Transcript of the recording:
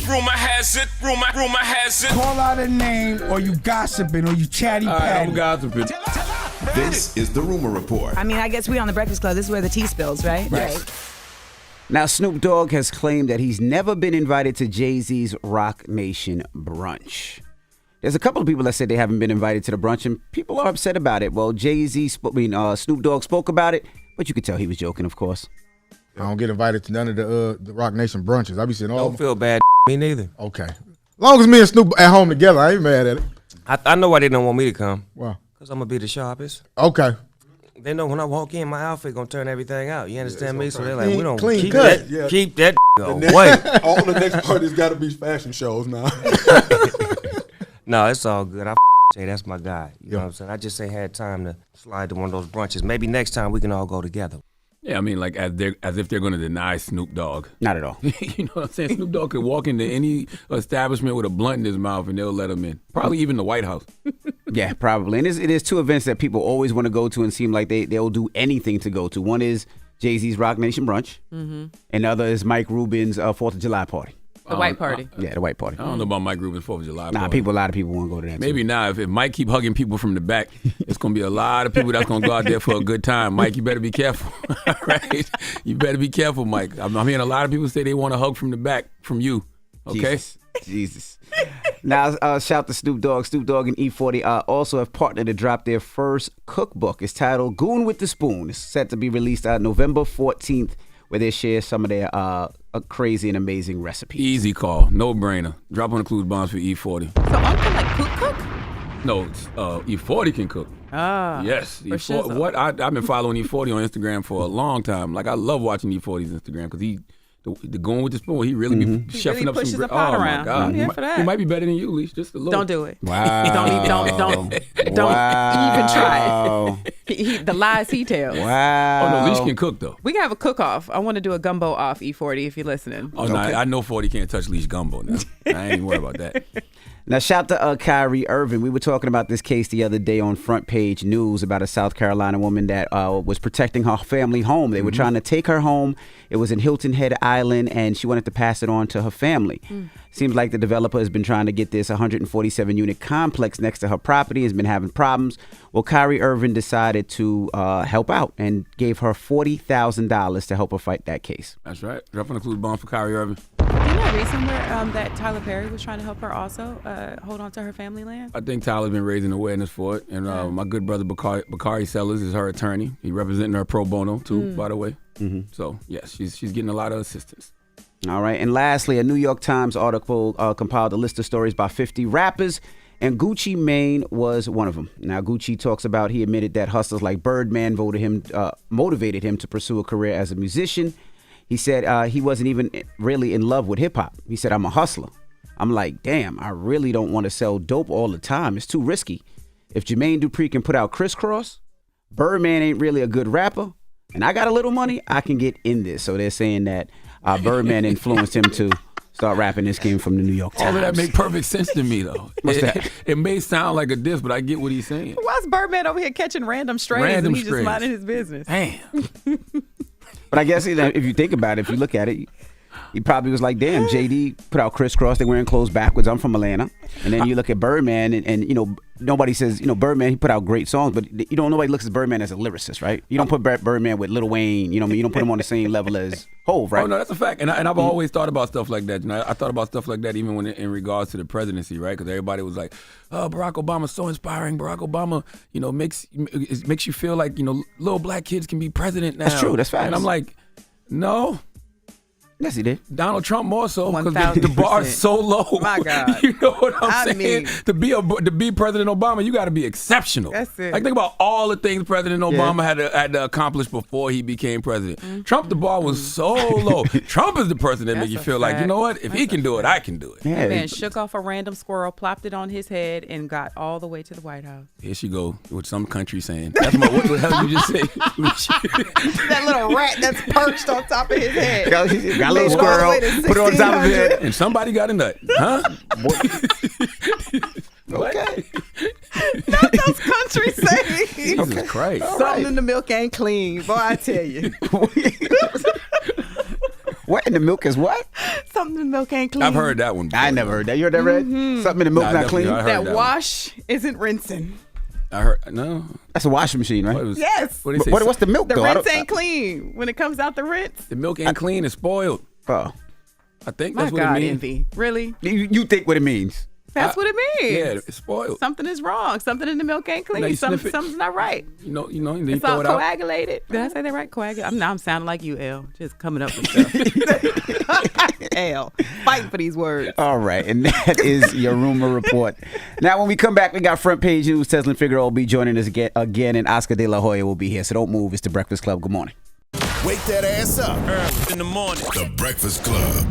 rumor has it. Call out a name, or you gossiping, or you chatty patty. I'm gossiping. This is the Rumor Report. I mean, I guess we on the Breakfast Club. This is where the tea spills, right? Right. Now, Snoop Dogg has claimed that he's never been invited to Jay-Z's Rock Nation brunch. There's a couple of people that said they haven't been invited to the brunch, and people are upset about it. Well, Snoop Dogg spoke about it, but you could tell he was joking, of course. I don't get invited to none of the Rock Nation brunches. I be saying, Don't feel bad, me neither. Okay. As long as me and Snoop at home together, I ain't mad at it. I know why they don't want me to come. Wow. Because I'm going to be the sharpest. Okay. They know when I walk in, my outfit going to turn everything out. You understand me? So they're like, Clean- we don't clean keep cut. that, keep that away. All the next party's got to be fashion shows now. No, it's all good. I say that's my guy. You know what I'm saying? I just ain't had time to slide to one of those brunches. Maybe next time we can all go together. Yeah, I mean, like as if they're going to deny Snoop Dogg. Not at all. You know what I'm saying? Snoop Dogg could walk into any establishment with a blunt in his mouth and they'll let him in. Probably even the White House. Yeah, probably. And it is two events that people always want to go to and seem like they'll do anything to go to. One is Jay-Z's Rock Nation brunch, and the other is Mike Rubin's 4th of July party. The white party. Yeah, the white party. I don't know about Mike Rubin's 4th of July Nah, party. a lot of people want to go to that. Maybe too. now, if Mike keep hugging people from the back, it's going to be a lot of people that's going to go out there for a good time. Mike, you better be careful. Right? You better be careful, Mike. I'm hearing a lot of people say they want a hug from the back from you. Okay? Jesus. Now, shout to Snoop Dogg. Snoop Dogg and E40 also have partnered to drop their first cookbook. It's titled Goon with the Spoon. It's set to be released November 14th, where they share some of their crazy and amazing recipes. Easy call. No brainer. Drop on the clues bombs for E40. So Uncle like cook? No, E40 can cook. Ah. Yes. For shizzle. I've been following E40 on Instagram for a long time. Like, I love watching E40's Instagram because the going with the spoon, he really be chefing really up pushes some the pot oh around. my God. I'm here for that. He might be better than you, Leash, just a little. Don't do it. Wow. Don't even try it. The lies he tells. Wow. Oh, no, Leash can cook, though. We can have a cook-off. I want to do a gumbo off, E40, if you're listening. Oh, no, I know 40 can't touch Leash gumbo now. I ain't even worried about that. Now, shout to Kyrie Irving. We were talking about this case the other day on Front Page News about a South Carolina woman that was protecting her family home. They were trying to take her home. It was in Hilton Head Island, and she wanted to pass it on to her family. Seems like the developer has been trying to get this 147-unit complex next to her property, has been having problems. Well, Kyrie Irving decided to help out and gave her $40,000 to help her fight that case. That's right. Drop on the clues bomb for Kyrie Irving. Didn't I read somewhere that Tyler Perry was trying to help her also hold on to her family land? I think Tyler's been raising awareness for it. And my good brother Bakari Sellers is her attorney. He representing her pro bono, too, by the way. So, yes, she's getting a lot of assistance. All right. And lastly, a New York Times article compiled a list of stories by 50 rappers, and Gucci Mane was one of them. Now, Gucci talks about he admitted that hustlers like Birdman motivated him to pursue a career as a musician. He said he wasn't even really in love with hip-hop. He said, I'm a hustler. I'm like, damn, I really don't want to sell dope all the time. It's too risky. If Jermaine Dupri can put out Crisscross, Birdman ain't really a good rapper, and I got a little money, I can get in this. So they're saying that Birdman influenced him to start rapping. This came from the New York Times. All of that make perfect sense to me, though. What's that? It may sound like a diss, but I get what he's saying. Why's Birdman over here catching random strays and he's just minding his business? Damn. But I guess if you think about it, if you look at it, he probably was like, damn, JD put out Crisscross. They wearing clothes backwards. I'm from Atlanta. And then you look at Birdman and you know, nobody says, you know, Birdman, he put out great songs, but nobody looks at Birdman as a lyricist, right? You don't put Birdman with Lil Wayne, you know what I mean? You don't put him on the same level as Hov, right? Oh, no, that's a fact. And I've always thought about stuff like that. You know, I thought about stuff like that even when in regards to the presidency, right? Because everybody was like, oh, Barack Obama's so inspiring. Barack Obama, you know, makes you feel like, you know, little black kids can be president now. That's true. That's facts. And I'm like, no. Yes, he did. Donald Trump more so because 1000%. the bar is so low. My God. You know what I'm saying? mean, to be President Obama, you got to be exceptional. That's it. Like, think about all the things President Obama had to accomplish before he became president. Trump, the bar was so low. Trump is the person that make you feel like, you know what? If he can do it, I can do it. Yeah, Man shook off a random squirrel, plopped it on his head, and got all the way to the White House. Here she go with some country saying. That's what the hell you just say? That little rat that's perched on top of his head. got a little squirrel, put it on top of his head. And somebody got a nut. Huh? Okay. Not those country sayings. Jesus Christ. Something in the milk ain't clean. Boy, I tell you. What in the milk is what? Something in the milk ain't clean. I've heard that one before. I never heard that. You heard that, Red? Something in the milk Nah, not definitely, clean? I heard That that wash isn't rinsing. I heard, no. That's a washing machine, right? What was- Yes. What did he say? What's the milk, The though? I rinse don't- ain't clean. When it comes out the rinse. The milk ain't clean, it's spoiled. Oh. I think My that's what God, it means. Envy. Really? You think what it means? That's what it means. Yeah, it's spoiled. Something is wrong. Something in the milk ain't clean. Now you sniff it. Something's not right. You know, and then you It's throw all it out. coagulated. Did I say that right? Coagulated. I'm sounding like you, L. Just coming up with stuff. L. Fighting for these words. All right, and that is your rumor report. Now, when we come back, we got front page news. Teslin Figueroa will be joining us again, and Oscar De La Hoya will be here. So don't move. It's the Breakfast Club. Good morning. Wake that ass up. Early in the morning. The Breakfast Club.